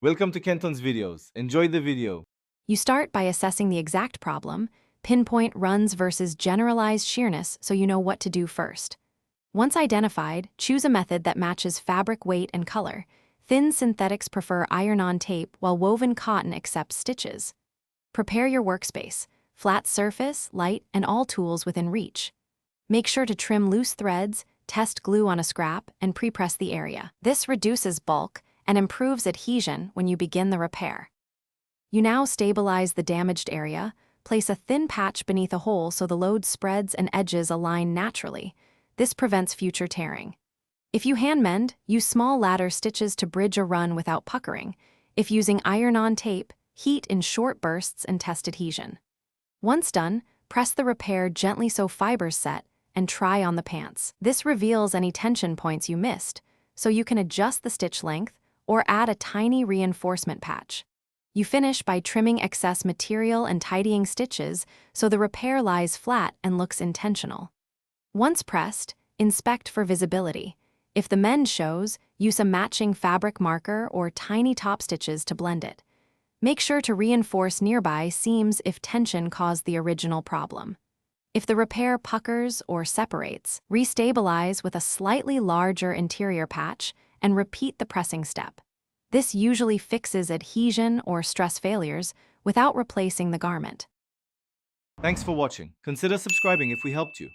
Welcome to Kenton's videos. Enjoy the video. You start by assessing the exact problem, pinpoint runs versus generalized sheerness so you know what to do first. Once identified, choose a method that matches fabric weight and color. Thin synthetics prefer iron-on tape, while woven cotton accepts stitches. Prepare your workspace, flat surface, light, and all tools within reach. Make sure to trim loose threads, test glue on a scrap, and pre-press the area. This reduces bulk and improves adhesion when you begin the repair. You now stabilize the damaged area, place a thin patch beneath a hole so the load spreads and edges align naturally. This prevents future tearing. If you hand mend, use small ladder stitches to bridge a run without puckering. If using iron-on tape, heat in short bursts and test adhesion. Once done, press the repair gently so fibers set and try on the pants. This reveals any tension points you missed, so you can adjust the stitch length or add a tiny reinforcement patch. You finish by trimming excess material and tidying stitches so the repair lies flat and looks intentional. Once pressed, inspect for visibility. If the mend shows, use a matching fabric marker or tiny top stitches to blend it. Make sure to reinforce nearby seams if tension caused the original problem. If the repair puckers or separates, restabilize with a slightly larger interior patch and repeat the pressing step. This usually fixes adhesion or stress failures without replacing the garment. Thanks for watching. Consider subscribing if we helped you.